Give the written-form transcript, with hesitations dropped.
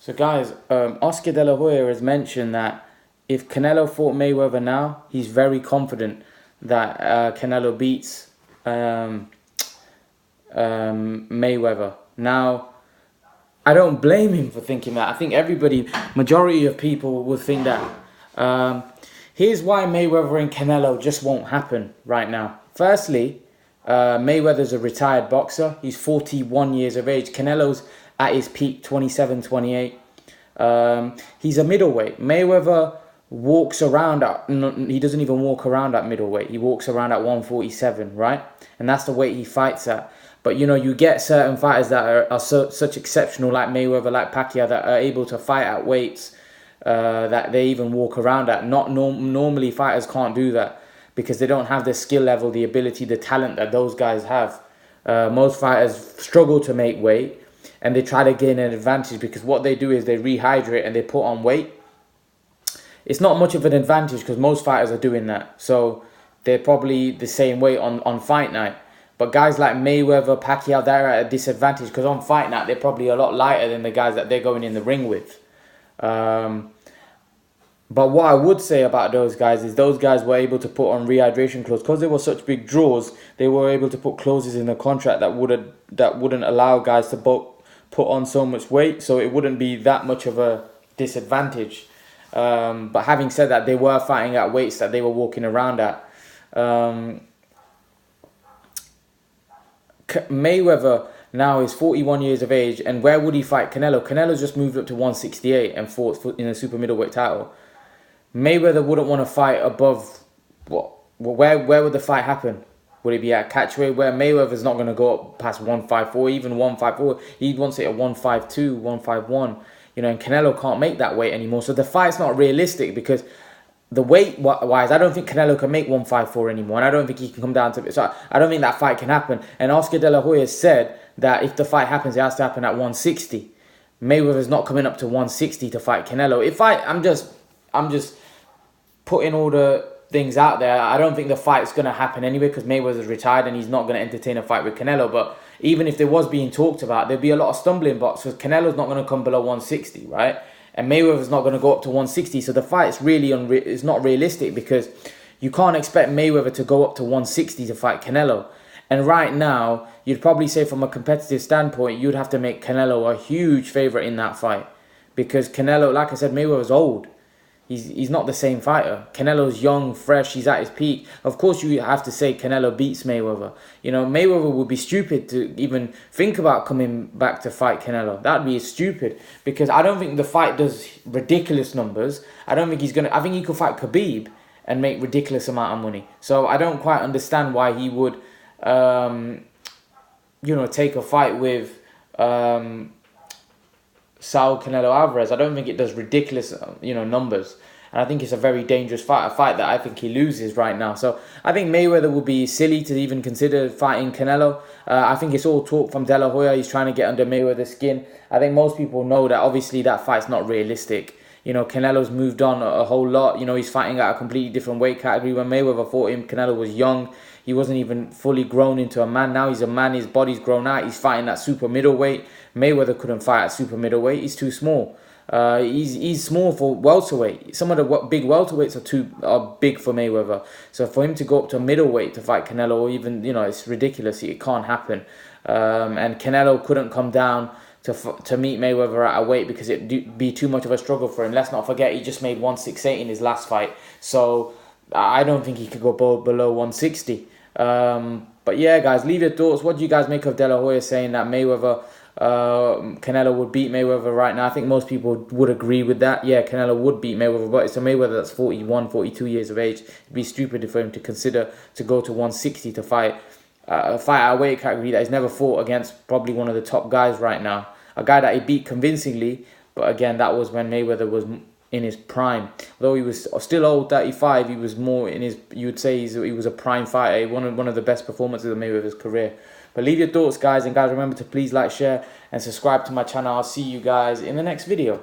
So guys, Oscar De La Hoya has mentioned that if Canelo fought Mayweather now, he's very confident that Canelo beats Mayweather. Now, I don't blame him for thinking that. I think majority of people would think that. Here's why Mayweather and Canelo just won't happen right now. Firstly, Mayweather's a retired boxer. He's 41 years of age. Canelo's at his peak, 27, 28. He's a middleweight. Mayweather walks around he doesn't even walk around at middleweight. He walks around at 147, right? And that's the weight he fights at. But, you get certain fighters that are such exceptional, like Mayweather, like Pacquiao, that are able to fight at weights that they even walk around at. Normally, fighters can't do that because they don't have the skill level, the ability, the talent that those guys have. Most fighters struggle to make weight, and they try to gain an advantage because what they do is they rehydrate and they put on weight. It's not much of an advantage because most fighters are doing that. So they're probably the same weight on fight night. But guys like Mayweather, Pacquiao, they're at a disadvantage because on fight night, they're probably a lot lighter than the guys that they're going in the ring with. But what I would say about those guys is those guys were able to put on rehydration clause because they were such big draws. They were able to put clauses in the contract that wouldn't allow guys to put on so much weight, so it wouldn't be that much of a disadvantage. But having said that, they were fighting at weights that they were walking around at. Mayweather now is 41 years of age, and where would he fight Canelo? Canelo's just moved up to 168 and fought in a super middleweight title. Mayweather wouldn't want to fight above what? Where would the fight happen? Would it be at catchweight, where Mayweather's not going to go up past 154, even 154? He wants it at 152, 151. And Canelo can't make that weight anymore. So the fight's not realistic because the weight-wise, I don't think Canelo can make 154 anymore. And I don't think he can come down to it. So I don't think that fight can happen. And Oscar De La Hoya said that if the fight happens, it has to happen at 160. Mayweather's not coming up to 160 to fight Canelo. I'm just putting all the things out there. I don't think the fight's going to happen anyway because Mayweather's retired and he's not going to entertain a fight with Canelo. But even if there was being talked about, there'd be a lot of stumbling blocks because Canelo's not going to come below 160, right? And Mayweather's not going to go up to 160. So the fight's really it's not realistic because you can't expect Mayweather to go up to 160 to fight Canelo. And right now, you'd probably say from a competitive standpoint, you'd have to make Canelo a huge favourite in that fight. Because Canelo, like I said, Mayweather's old. He's not the same fighter. Canelo's young, fresh, he's at his peak. Of course, you have to say Canelo beats Mayweather. Mayweather would be stupid to even think about coming back to fight Canelo. That'd be stupid because I don't think the fight does ridiculous numbers. I think he could fight Khabib and make ridiculous amount of money. So I don't quite understand why he would, take a fight with Saul Canelo Alvarez. I don't think it does ridiculous, numbers. And I think it's a very dangerous fight, a fight that I think he loses right now. So I think Mayweather would be silly to even consider fighting Canelo. I think it's all talk from De La Hoya. He's trying to get under Mayweather's skin. I think most people know that obviously that fight's not realistic. Canelo's moved on a whole lot. He's fighting at a completely different weight category. When Mayweather fought him, Canelo was young. He wasn't even fully grown into a man. Now he's a man. His body's grown out. He's fighting at super middleweight. Mayweather couldn't fight at super middleweight. He's too small. He's small for welterweight. Some of the big welterweights are big for Mayweather. So for him to go up to middleweight to fight Canelo, or even it's ridiculous. It can't happen. And Canelo couldn't come down to meet Mayweather at a weight because it'd be too much of a struggle for him. Let's not forget he just made 168 in his last fight. So I don't think he could go below 160. But yeah, guys, leave your thoughts. What do you guys make of De La Hoya saying that Canelo would beat Mayweather right now? I think most people would agree with that. Yeah, Canelo would beat Mayweather, but it's a Mayweather that's 41, 42 years of age. It'd be stupid for him to consider to go to 160 to fight at a weight category that he's never fought against probably one of the top guys right now. A guy that he beat convincingly, but again, that was when Mayweather was in his prime. Though he was still old, 35, he was more in his, you would say he was a prime fighter, one of the best performances of Mayweather's career. But leave your thoughts, guys, and guys, remember to please like, share, and subscribe to my channel. I'll see you guys in the next video.